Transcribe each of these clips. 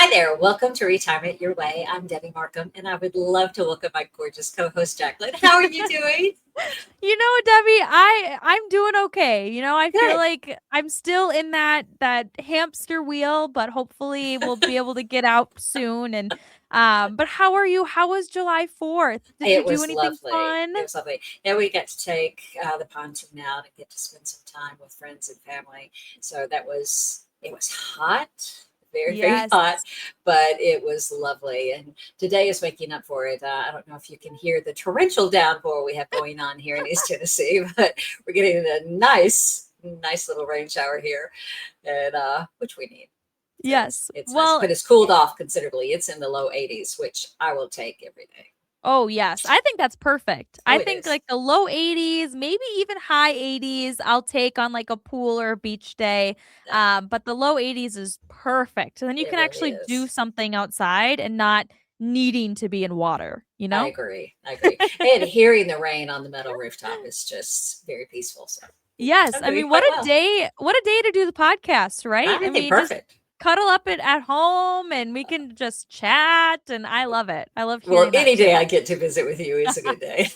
Hi there. Welcome to Retirement Your Way. I'm Debbi Marcum, and I would love to welcome my gorgeous co-host Jaclyn. How are you doing? Debbie, I'm doing okay. I feel Good. like I'm still in that hamster wheel, but hopefully we'll be able to get out soon. And but how are you? How was July 4th? Did you It do was anything lovely. fun? It was lovely. Now we got to take the pontoon out and get to spend some time with friends and family. So it was hot, very, very Yes. hot, but it was lovely. And today is making up for it. I don't know if you can hear the torrential downpour we have going on here in East Tennessee, but we're getting a nice little rain shower here, and which we need. So Yes. it's nice, Well, but it's cooled off considerably. It's in the low 80s, which I will take every day. oh yes. I think that's perfect. Oh, I it think is. like the low 80s, maybe even high 80s, I'll take on like a pool or a beach day. Yeah, But the low 80s is perfect. And then you it can really actually do is. something outside and not needing to be in water, you I know? agree. I agree. And hearing the rain on the metal rooftop is just very peaceful. So Yes. I'm I doing mean, quite well. what a day to do the podcast, right? I I think mean, just perfect. cuddle up at home and we can just chat and I love it. I love Well, hearing that any day too. I get to visit with you is a good day.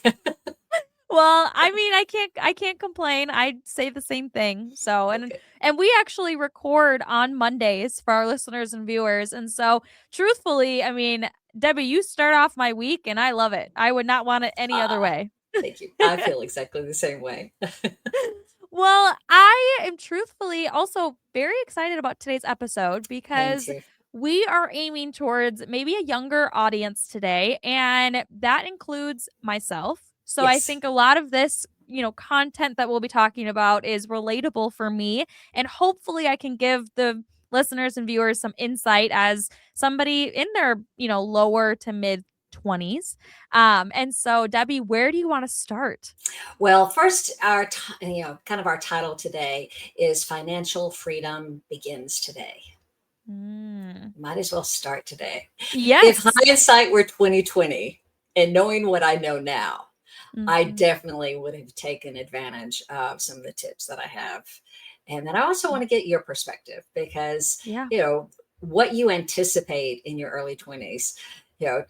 Well, I mean, I can't complain. I'd say the same thing. So, and Okay. and we actually record on Mondays for our listeners and viewers. And so, truthfully, I mean, Debbie, you start off my week and I love it. I would not want it any other Ah, way. thank you. I feel exactly the same way. Well, I am truthfully also very excited about today's episode I am because too. we are aiming towards maybe a younger audience today, and that includes myself. So I Yes, think a lot of this, content that we'll be talking about is relatable for me, and hopefully I can give the listeners and viewers some insight as somebody in their, lower to mid 20s. And so Debbie, where do you want to start? well, first, kind of our title today is Financial Freedom Begins Today. Mm. Might as well start today. If Yes. hindsight were 2020 and knowing what I know now, I Mhm. definitely would have taken advantage of some of the tips that I have. And then I also want to get your perspective because, Yeah. you know, what you anticipate in your early 20s, you know,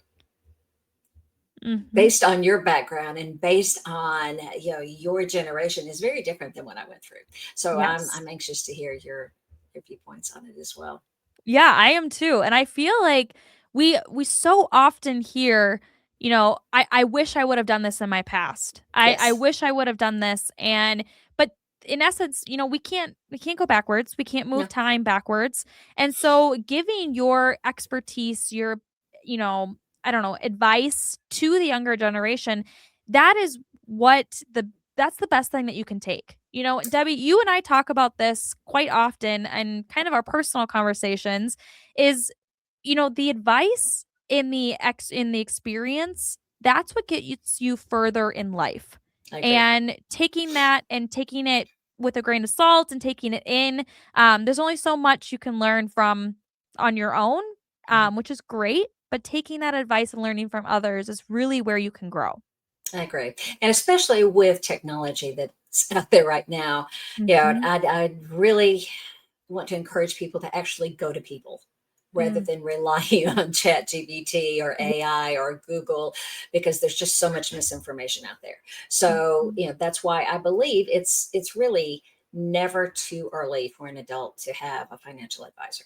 Mhm. based on your background and based on your generation is very different than what I went through. So Yes. I'm anxious to hear your viewpoints on it as well. Yeah, I am too. And I feel like we so often hear, I wish I would have done this in my past. I Yes, wish I would have done this. And but in essence, we can't go backwards. We can't no, move time backwards. And so giving your expertise, your, you know, I don't know, advice to the younger generation, that is what that's the best thing that you can take. Debbie, you and I talk about this quite often and kind of our personal conversations is, the advice in the experience, that's what gets you further in life. I agree. And taking it with a grain of salt and taking it in, there's only so much you can learn from on your own, Mhm. which is great, but taking that advice and learning from others is really where you can grow. I agree. And especially with technology that's out there right now, Mhm. I'd really want to encourage people to actually go to people rather Mm. than relying on chat gpt or Yeah. ai or google, because there's just so much misinformation out there. So Mhm. that's why I believe it's really never too early for an adult to have a financial advisor.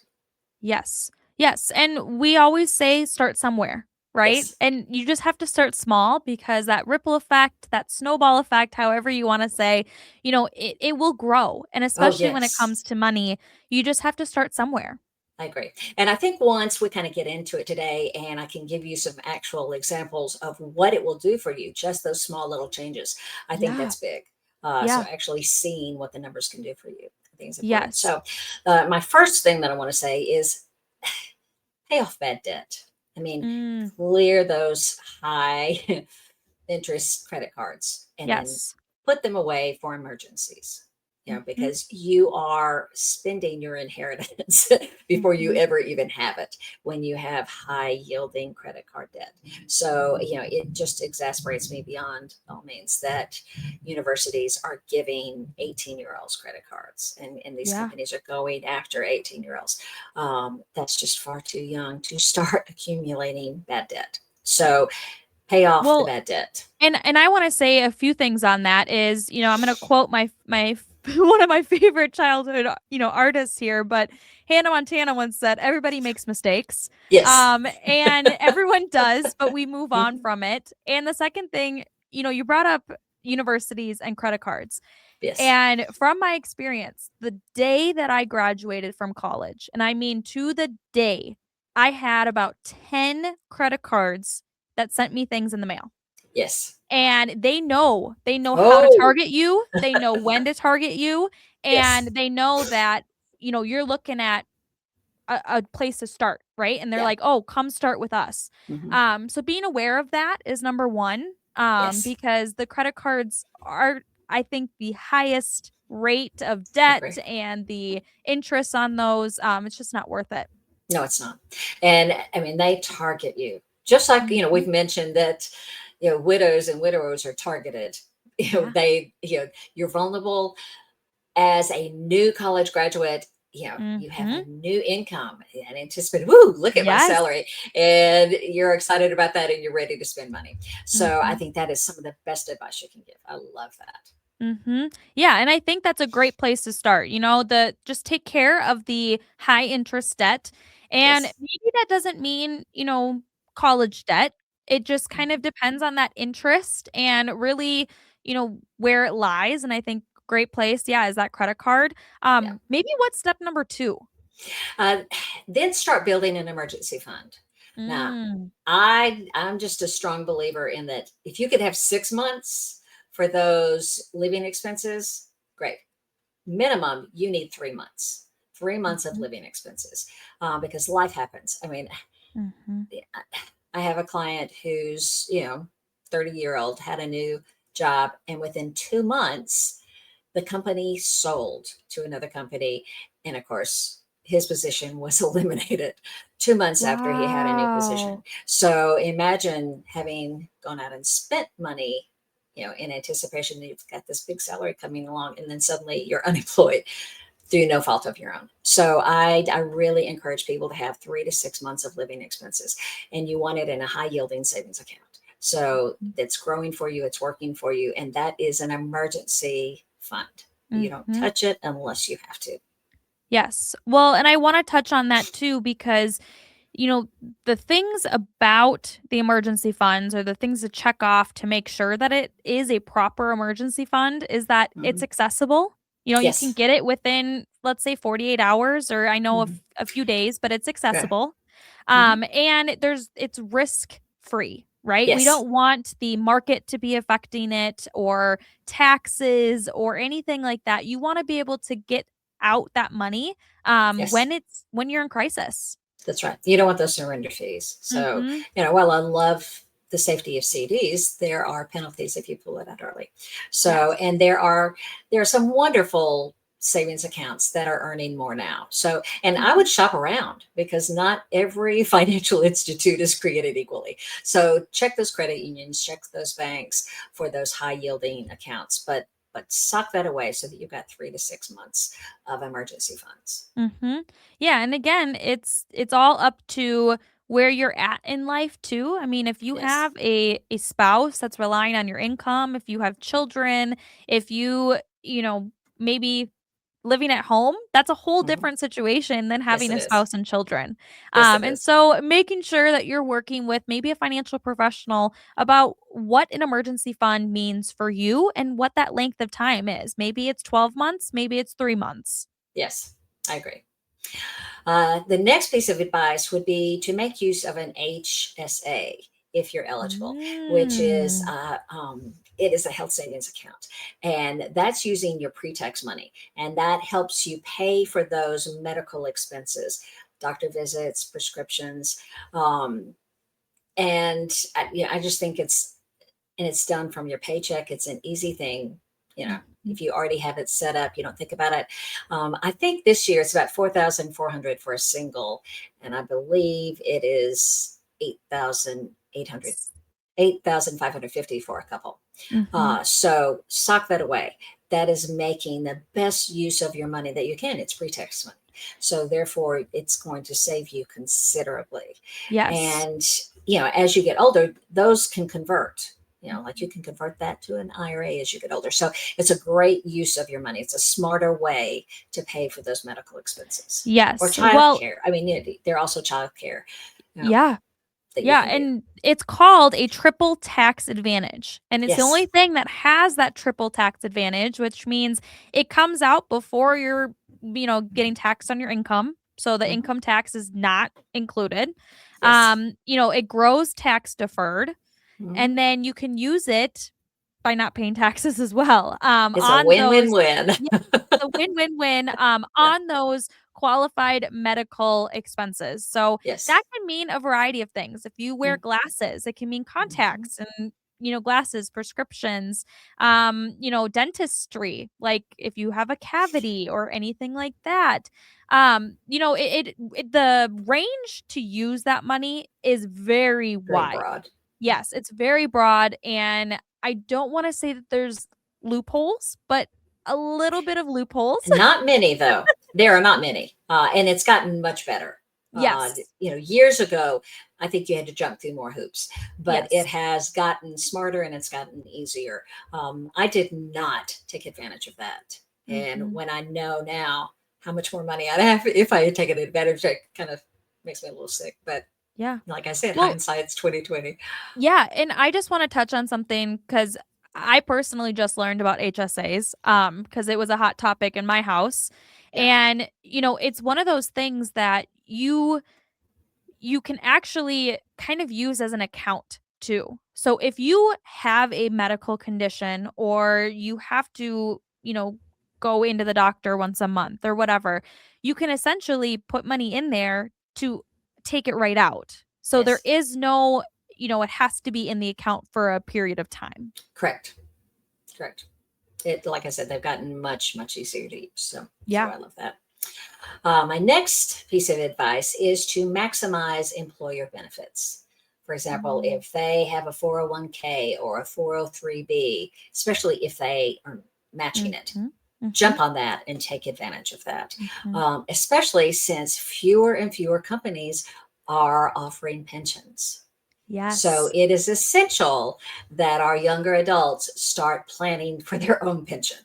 Yes. Yes, and we always say start somewhere, right? Yes. And you just have to start small because that ripple effect, that snowball effect, however you wanna say, it will grow, and Oh, especially when it yes. comes to money, you just have to start somewhere. I agree. And I think once we kind of get into it today, and I can give you some actual examples of what it will do for you, just those small little changes, I think Yeah. that's big. So Yeah. actually seeing what the numbers can do for you, I think is important. Yes. So my first thing that I want to say is pay off bad debt. I mean, Mm. clear those high interest credit cards and then Yes. put them away for emergencies. Mhm. because you are spending your inheritance before you Mhm. ever even have it when you have high yielding credit card debt. So, it just exasperates me beyond all means that universities are giving 18-year-olds credit cards, and these Yeah. companies are going after 18-year-olds. That's just far too young to start accumulating bad debt. So, pay off the Well, bad debt. and I want to say a few things on that is, I'm going to quote my one of my favorite childhood, artists here, but Hannah Montana once said, "Everybody makes mistakes." Yes. And everyone does, but we move on Mhm. from it. And the second thing, you brought up universities and credit cards. Yes. And from my experience, the day that I graduated from college, and I mean to the day, I had about 10 credit cards that sent me things in the mail. Yes. And they know how to Oh, target you, they know when to target you, and yes. they know that, you're looking at a place to start, right? And they're Yeah. like, "Oh, come start with us." Hmm. So being aware of that is number 1, Yes. because the credit cards are, I think, the highest rate of I debt, agree. and the interest on those, it's just not worth it. No, it's not. And I mean, they target you. Just like, Mhm. we've mentioned that, widows and widowers are targeted. Yeah. You're vulnerable as a new college graduate. You have a Mhm. new income and anticipate, woo, look at my Yes. salary. And you're excited about that and you're ready to spend money. So I Mhm. think that is some of the best advice you can give. I love that. Mhm. Yeah, and I think that's a great place to start. The just take care of the high interest debt. And Yes. maybe that doesn't mean, college debt. It just kind of Mhm. depends on that interest and really, where it lies. And I think great place, yeah, is that credit card. Yeah. Maybe what's step number 2? Uh, then start building an emergency fund. Now, Mm. I'm just a strong believer in that if you could have 6 months for those living expenses, great. Minimum, you need 3 months. 3 months of Mhm. living expenses, because life happens. I mean, Mhm. I have a client who's 30-year-old had a new job, and within 2 months, the company sold to another company. And of course, his position was eliminated 2 months after he had a new position. Wow. So imagine having gone out and spent money, in anticipation that you've got this big salary coming along, and then suddenly you're unemployed through no fault of your own. So I really encourage people to have 3 to 6 months of living expenses, and you want it in a high yielding savings account. So it's growing for you, it's working for you, and that is an emergency fund. You don't Mhm. touch it unless you have to. Yes. Well, and I wanna touch on that too because, you know, the things about the emergency funds, or the things to check off to make sure that it is a proper emergency fund, is that it's Mhm. accessible. You can Yes. get it within, let's say, 48 hours, or I know Mhm. a few days, but it's Yeah. accessible. Mhm. And it's risk free, right? We Yes. don't want the market to be affecting it, or taxes, or anything like that. You want to be able to get out that money Yes. when you're in crisis. That's right. You don't want those surrender fees. So, Mhm. while I love the safety of CDs, there are penalties if you pull it out early. So, Yes. and there are some wonderful savings accounts that are earning more now. So, and I Mhm. would shop around because not every financial institute is created equally. So, check those credit unions, check those banks for those high yielding accounts, but sock that away so that you've got 3 to 6 months of emergency funds. Mhm. Yeah, and again, it's all up to where you're at in life too. I mean, if you Yes. have a spouse that's relying on your income, if you have children, if maybe living at home, that's a whole Mhm. different situation than Yes, having it a is. spouse and children. Yes, it And is. so making sure that you're working with maybe a financial professional about what an emergency fund means for you and what that length of time is. Maybe it's 12 months, maybe it's 3 months. Yes, I agree. The next piece of advice would be to make use of an HSA if you're eligible, which is Mm. it is a health savings account, and that's using your pre-tax money, and that helps you pay for those medical expenses, doctor visits, prescriptions, and I just think it's done from your paycheck. It's an easy thing You know, if you already have it set up, you don't think about it. I think this year it's about 4,400 for a single, and I believe it is 8,800, 8,550 for a couple. Mm-hmm. So sock that away. That is making the best use of your money that you can. It's pre-tax money. So therefore, it's going to save you considerably. Yes. And, as you get older, those can convert. Like you can convert that to an IRA as you get older. So it's a great use of your money. It's a smarter way to pay for those medical expenses or Yes. child Well, care. I mean, they're also child care, yeah. that you Yeah, can do. and it's called a triple tax advantage. And it's the only Yes. thing that has that triple tax advantage, which means it comes out before you're, getting taxed on your income. So the Mhm. income tax is not included. Yes. It grows tax deferred, Mhm. and then you can use it by not paying taxes as well. It's a On those win-win-win. Yeah, it's a win-win-win, Yeah. on those qualified medical expenses. So Yes. that can mean a variety of things. If you wear Mm. glasses, it can mean Mhm. contacts and, glasses, prescriptions, dentistry, like if you have a cavity or anything like that. The range to use that money is very Very wide. broad. Yes, it's very broad, and I don't wanna say that there's loopholes, but a little bit of loopholes. Not many, though. There are not many, and it's gotten much better. Yes. Years ago, I think you had to jump through more hoops, but it Yes. has gotten smarter and it's gotten easier. I did not take advantage of that, and Mhm. when I know now how much more money I'd have if I had taken advantage, it kind of makes me a little sick. But Yeah. like I said, Well, hindsight's 2020. yeah, and I just wanna touch on something because I personally just learned about HSAs, because it was a hot topic in my house, Yeah. and, it's one of those things that you can actually kind of use as an account too. So if you have a medical condition or you have to, go into the doctor once a month or whatever, you can essentially put money in there to take it right out. So there Yes. is no, it has to be in the account for a period of time. Correct. Correct. It, like I said, they've gotten much, much easier to use. So Yeah. I love that. My next piece of advice is to maximize employer benefits. For example, Mm, if they have a 401k or a 403b, especially if they are matching it, mhm, mhm, jump on that and take advantage of that, mhm. especially since fewer and fewer companies are offering pensions. So Yes. it is essential that our younger adults start planning for their own pension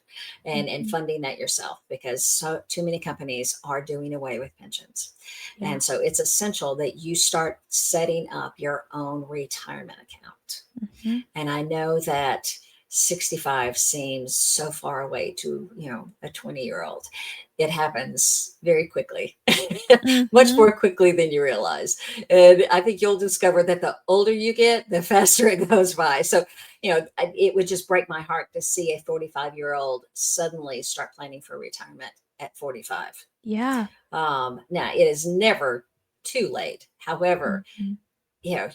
and Mhm. funding that yourself because too many companies are doing away with pensions. Yeah. And so it's essential that you start setting up your own retirement account. Mhm. And I know that 65 seems so far away to, a 20-year-old. It happens very quickly, much Mhm. more quickly than you realize. And I think you'll discover that the older you get, the faster it goes by. So, it would just break my heart to see a 45-year-old suddenly start planning for retirement at 45. Yeah. Now, it is never too late. However, Mhm.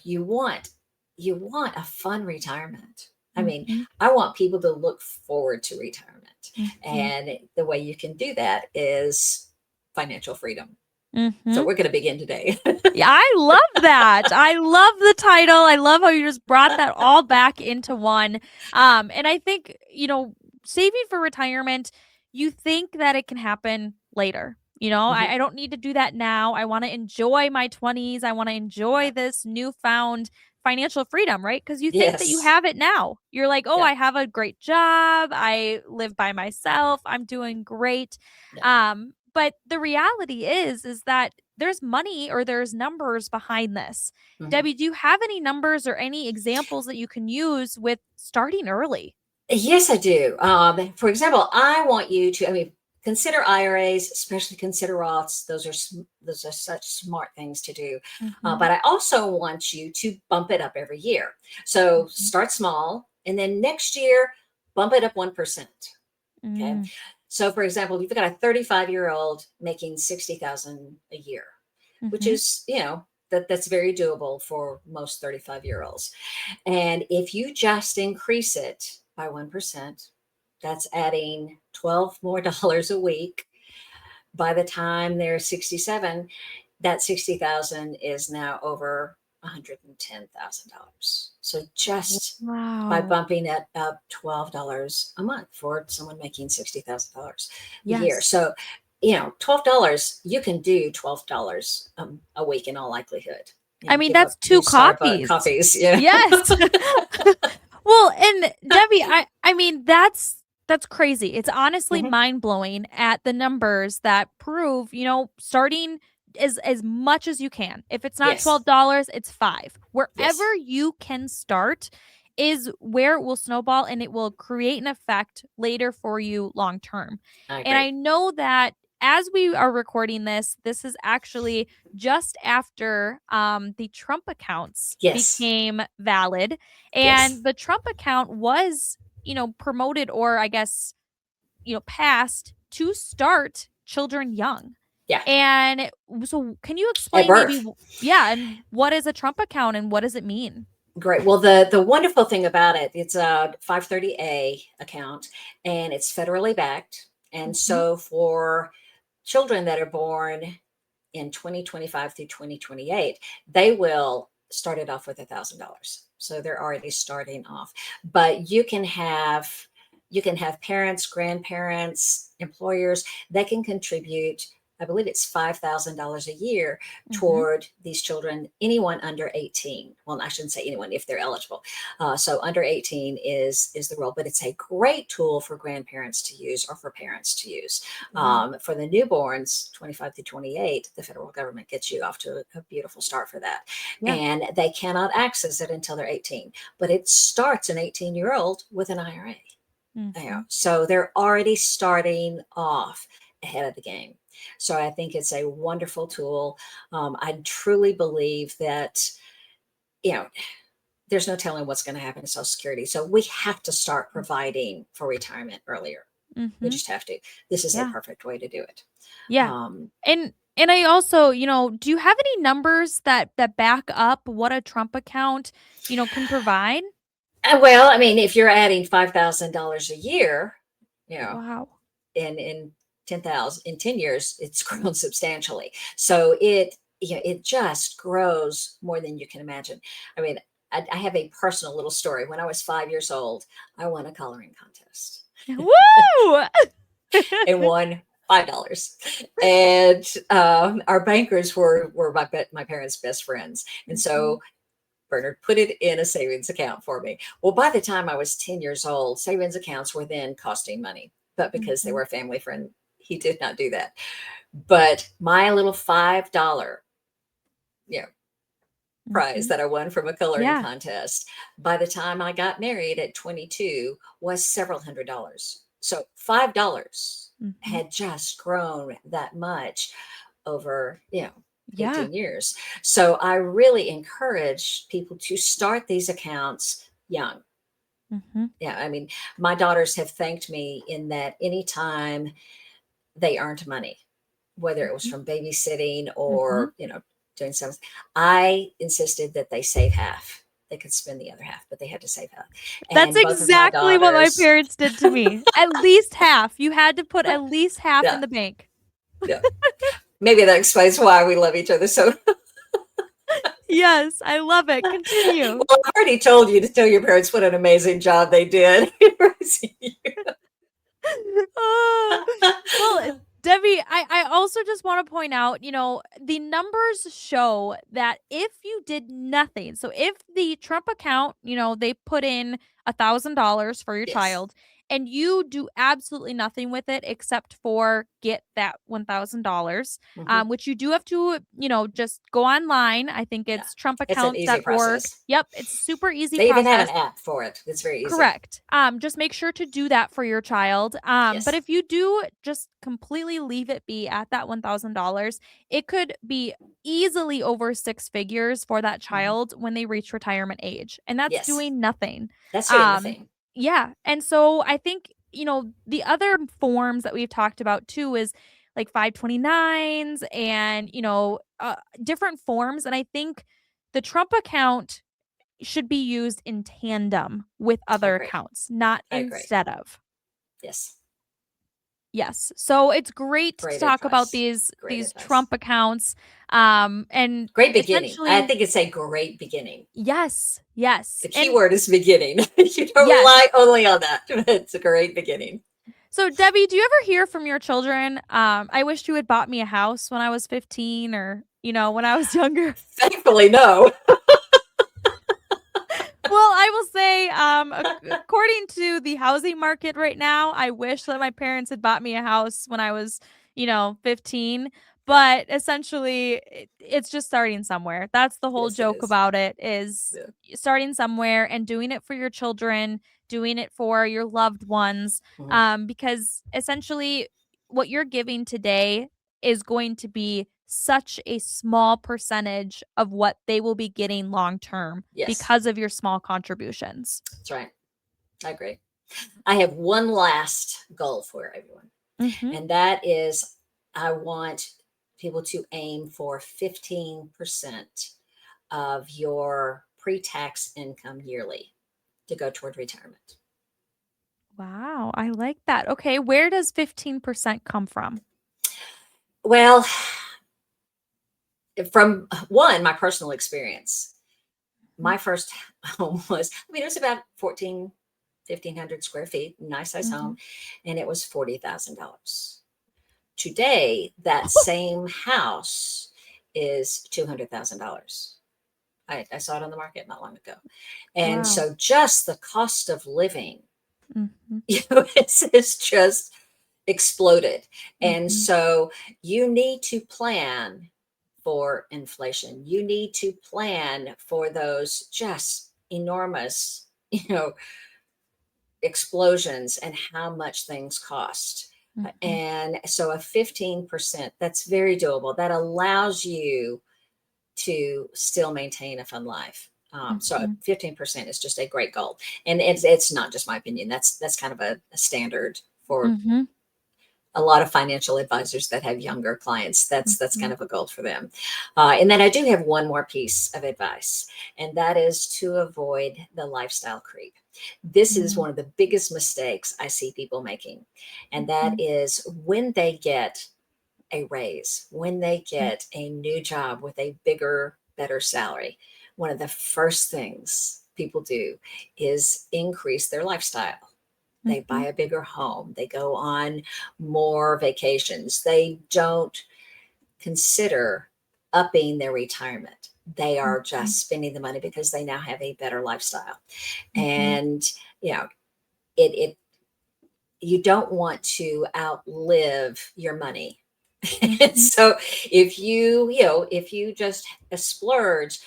you want a fun retirement. I mean, Mhm. I want people to look forward to retirement. Mhm. And the way you can do that is financial freedom. So Mhm. we're going to begin today. Yeah, I love that. I love the title. I love how you just brought that all back into one. And I think, saving for retirement, you think that it can happen later. Mhm. I don't need to do that now. I want to enjoy my 20s. I want to enjoy Yeah. this newfound financial freedom, right? Because you think that you Yes. have it now. You're like, oh, Yeah. I have a great job. I live by myself. I'm doing great. Yeah. But the reality is that there's money or there's numbers behind this. Mhm. Debbie, do you have any numbers or any examples that you can use with starting early? Yes, I do. For example, I want you to, I mean, consider IRAs, especially consider Roths. Those are such smart things to do. Mhm, But I also want you to bump it up every year. So mhm, start small, and then next year bump it up 1%. Okay. mm, So, for example, if you've got a 35-year-old making 60,000 a year, which mhm, is, that's very doable for most 35-year-olds. And if you just increase it by 1%, That's adding 12 more dollars a week. By the time they're 67, that 60,000 is now over $110,000. So just by Wow. bumping it up $12 a month for someone making $60,000 a year. Yes. So, $12, you can do $12 a week in all likelihood. I mean, Give that's up two 2 Starbucks coffees. coffees. Yes. Well, and Debbie, I mean, that's crazy. It's honestly Mhm. mind-blowing at the numbers that prove, starting as much as you can. If it's not Yes. $12, it's 5. Yes. Wherever you can start is where it will snowball and it will create an effect later for you long term. I And agree. I know that as we are recording this, this is actually just after the Trump accounts Yes. became valid. Yes. And the Trump account was, promoted or I guess, passed to start children young. Yeah. And so can you At explain maybe birth. yeah, and what is a Trump account and what does it mean? Great. Well, the wonderful thing about it, it's a 530A account and it's federally backed. And Mhm. so for children that are born in 2025 through 2028, they will start it off with $1,000. So they're already starting off. But you can have parents, grandparents, employers that can contribute. I believe it's $5,000 a year Mhm. toward these children, anyone under 18. Well, I shouldn't say anyone if they're eligible. So under 18 is the rule, but it's a great tool for grandparents to use or for parents to use. Yeah. For the newborns, 25 to 28, the federal government gets you off to a beautiful start for that. Yeah. And they cannot access it until they're 18, but it starts an 18-year-old with an IRA. Mhm. So they're already starting off ahead of the game. So I think it's a wonderful tool. I truly believe that, you know, there's no telling what's going to happen to Social Security. So we have to start providing for retirement earlier. We Mhm. just have to. This is a Yeah. perfect way to do it. Yeah. Um, And I also, do you have any numbers that back up what a Trump account, can provide? well, I mean, if you're adding $5,000 a year, you know, Wow. in 10,000 in 10 years, it's grown substantially. So it just grows more than you can imagine. I mean, I have a personal little story. When I was 5 years old, I won a coloring contest Woo! and won $5. And our bankers were my parents' best friends, and Mhm. so Bernard put it in a savings account for me. Well, by the time I was 10 years old, savings accounts were then costing money. But because they Mhm. were a family friend, he did not do that. But my little $5, you know, prize Mhm. that I won from a coloring Yeah. contest, by the time I got married at 22 was several $100s. So $5 Mhm. had just grown that much over, Yeah. 18 years. So I really encourage people to start these accounts young. Mhm. Yeah, I mean, my daughters have thanked me in that anytime they earned money, whether it was Mhm. from babysitting Mhm. or, doing something, I insisted that they save half. They could spend the other half, but they had to save half. That's And both of my exactly what my daughters, parents did to me. At least half. You had to put at least half in yeah, the bank. yeah. Maybe that explains why we love each other so. Yes, I love it. Well, Continue. I've already told you to tell your parents what an amazing job they did raising you. Ah, well, Debbie, I also just want to point out, the numbers show that if you did nothing, so if the Trump account, they put in $1,000 for your Yes. child and you do absolutely nothing with it except for get that $1,000, Hmm. which you do have to, just go online. I think Yeah. it's It's an easy trumpaccounts.org. process. Yep, it's super easy They even have an process. app for it. It's very easy. Correct. Just make sure to do that for your child. But Yes. if you do just completely leave it be at that $1,000, it could be easily over 6 figures for that Hmm. child when they reach retirement age. And that's Yes. doing nothing. That's doing Um, nothing. yeah. And so I think, the other forms that we've talked about too is like 529s and, different forms. And I think the Trump account should be used in tandem with I other agree. accounts, not I agree. instead of. Yes. Yes. So it's great to Great talk about advice. these Great Trump advice. accounts and Great beginning. I essentially think it's a great beginning. yes. Yes. The key And word is beginning. You don't yes. rely only on that, but it's a great beginning. So Debbie, do you ever hear from your children, I wish you had bought me a house when I was 15 or, when I was younger? Thankfully, no. Well, I will say, according to the housing market right now, I wish that my parents had bought me a house when I was, 15. Yeah. But essentially, it's just starting somewhere. That's the whole Yes, it joke is. about it is Yeah. starting somewhere and doing it for your children, doing it for your loved ones, Mhm. because essentially, what you're giving today is going to be such a small percentage of what they will be getting long term Yes, because of your small contributions. that's right. I agree. I have one last goal for everyone, Mhm. and that is I want people to aim for 15% of your pre tax income yearly to go toward retirement. Wow, I like that. Okay, where does 15% come from? Well, from one, my personal experience, Mhm, my first home was, I mean, it was about 1,500 square feet, nice size home, mhm. and it was $40,000. Today, that same house is $200,000. I saw it on the market not long ago. And Wow. so just the cost of living, Mhm, it's just exploded. And mhm, so you need to plan for inflation. You need to plan for those just enormous, explosions and how much things cost. mhm, And so a 15%, that's very doable. That allows you to still maintain a fun life. So mhm, 15% is just a great goal. And it's not just my opinion. That's kind of a standard for mhm, a lot of financial advisors that have younger clients. That's kind mhm, of a goal for them. And then I do have one more piece of advice, and that is to avoid the lifestyle creep. This is mm, one of the biggest mistakes I see people making, and that mhm, is when they get a raise, when they mm, get a new job with a bigger, better salary. One of the first things people do is increase their lifestyle. They buy mhm, a bigger home. They go on more vacations. They don't consider upping their retirement. They are mhm, just spending the money because they now have a better lifestyle. mhm, And, you know, it you don't want to outlive your money. And mhm, so if you just splurge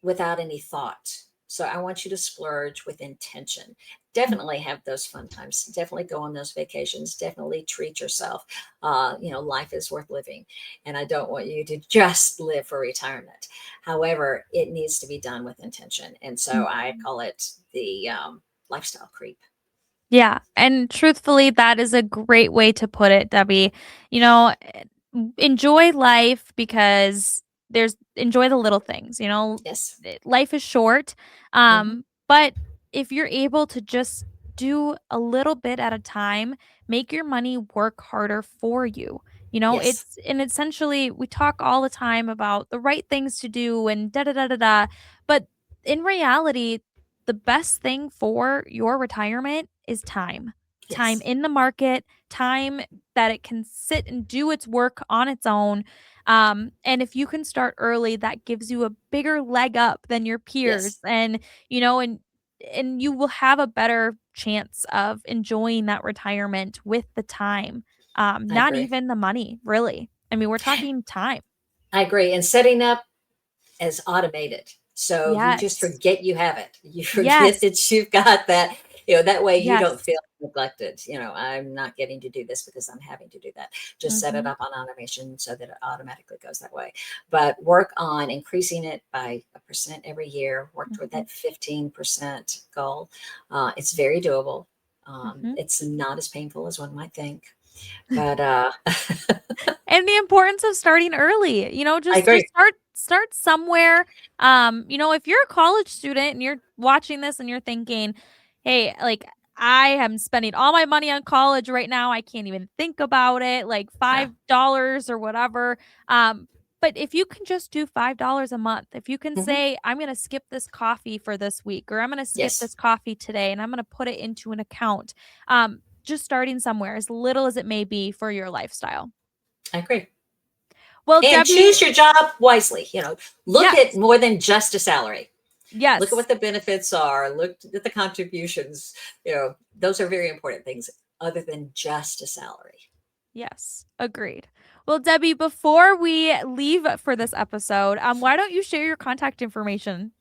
without any thought. So I want you to splurge with intention. mm. Definitely have those fun times. Definitely go on those vacations. Definitely treat yourself. Life is worth living. And I don't want you to just live for retirement. However, it needs to be done with intention. And so I Mhm. call it the lifestyle creep. Yeah, and truthfully, that is a great way to put it, Debbie. You know, enjoy life because there's enjoy the little things, Yes. life is short, Hmm. but if you're able to just do a little bit at a time, make your money work harder for you. Yes. It's and essentially we talk all the time about the right things to do and da da da da da, but in reality, the best thing for your retirement is time. Time Yes. in the market, time that it can sit and do its work on its own. And if you can start early, that gives you a bigger leg up than your peers. Yes. And, and you will have a better chance of enjoying that retirement with the time. I Not agree. even the money, really. I mean, we're talking time. I agree. And setting up as automated. So you just Yes. forget you have it. You forget Yes. that you've got that, that way you don't Yes. feel neglected. I'm not getting to do this because I'm having to do that. Just set it Mhm. up on automation so that it automatically goes that way. But work on increasing it by a percent every year. Work toward Mhm. that 15% goal. It's very doable. Mhm. It's not as painful as one might think, but And the importance of starting early, I just agree. start somewhere. If you're a college student and you're watching this and you're thinking, "Hey, like I am spending all my money on college right now. I can't even think about it, like $5 or whatever. But if you can just do $5 a month, if you can Mhm. say, I'm going to skip this coffee for this week, or I'm going to skip Yes, this coffee today, and I'm going to put it into an account, just starting somewhere, as little as it may be for your lifestyle. I agree. Well, And Debbi, choose your job wisely. Look at yes, more than just a salary. Look at yes. what the benefits are. Look at the contributions. Those are very important things other than just a salary. Yes, agreed. Well, Debbi, before we leave for this episode, why don't you share your contact information?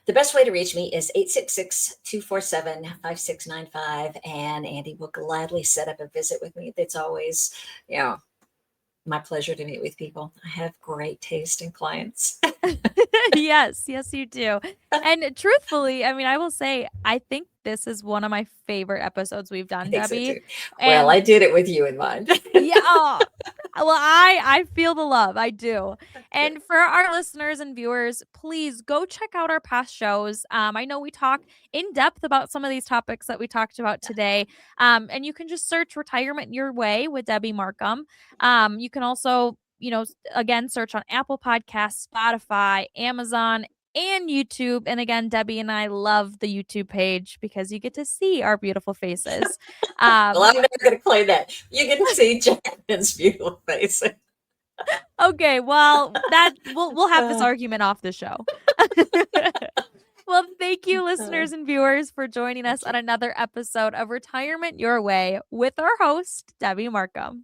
The best way to reach me is 866-247-5695. And Andy will gladly set up a visit with me. It's always, my pleasure to meet with people. I have great taste in clients. Yes, yes, you do. And truthfully, I mean, I will say, I think this is one of my favorite episodes we've I done, think so Debbi. too. Well, I And did it with you in mind. yeah, well, I feel the love. I do. Good. And for our listeners and viewers, please go check out our past shows. I know we talk in depth about some of these topics that we talked about today. And you can just search "Retirement Your Way" with Debbi Marcum. You can also, again, search on Apple Podcasts, Spotify, Amazon, and YouTube. And again, Debbi and I love the YouTube page because you get to see our beautiful faces. Well, Um, I'm never going to claim that. You get to see Jaclyn's beautiful face. Okay, well, that we'll have this argument off the show. Well, thank you, listeners and viewers, for joining us Thank on you. another episode of Retirement Your Way with our host, Debbi Marcum.